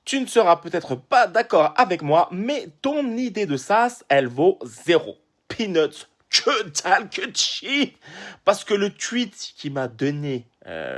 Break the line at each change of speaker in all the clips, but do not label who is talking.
Tu ne seras peut-être pas d'accord avec moi, mais ton idée de SaaS, elle vaut zéro. Peanuts, que dalle, que chi. Parce que le tweet qui m'a donné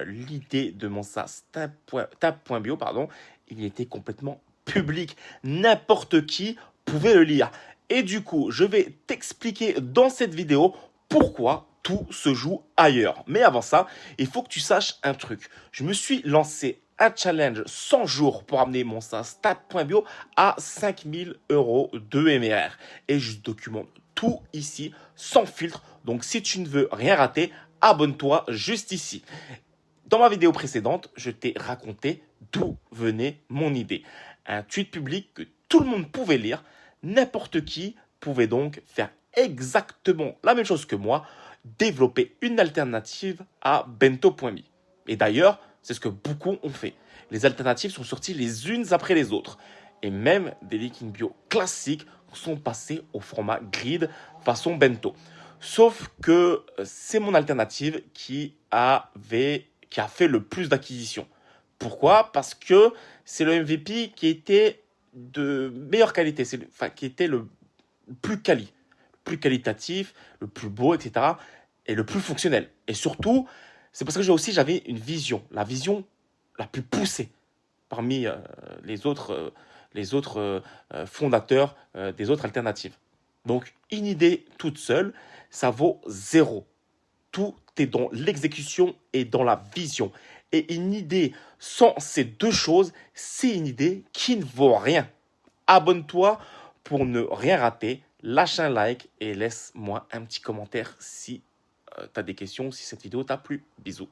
l'idée de mon SaaS Tap.bio, pardon, il était complètement public. N'importe qui pouvait le lire. Et du coup, je vais t'expliquer dans cette vidéo pourquoi tout se joue ailleurs. Mais avant ça, il faut que tu saches un truc. Je me suis lancé un challenge 100 jours pour amener mon SaaS Tap.bio à 5000 euros de MRR. Et je documente tout ici sans filtre. Donc si tu ne veux rien rater, abonne-toi juste ici. Dans ma vidéo précédente, je t'ai raconté d'où venait mon idée. Un tweet public que tout le monde pouvait lire. N'importe qui pouvait donc faire exactement la même chose que moi, développer une alternative à Bento.me. Et d'ailleurs, c'est ce que beaucoup ont fait. Les alternatives sont sorties les unes après les autres. Et même des linking bio classiques sont passés au format grid façon Bento. Sauf que c'est mon alternative qui a fait le plus d'acquisitions. Pourquoi? Parce que c'est le MVP qui était de meilleure qualité, qui était le plus qualitatif, le plus beau, etc. et le plus fonctionnel. Et surtout, c'est parce que j'avais une vision, la vision la plus poussée parmi les autres fondateurs des autres alternatives. Donc, une idée toute seule, ça vaut zéro. Tout est dans l'exécution et dans la vision. Et une idée sans ces deux choses, c'est une idée qui ne vaut rien. Abonne-toi pour ne rien rater, lâche un like et laisse-moi un petit commentaire si tu as des questions, si cette vidéo t'a plu. Bisous.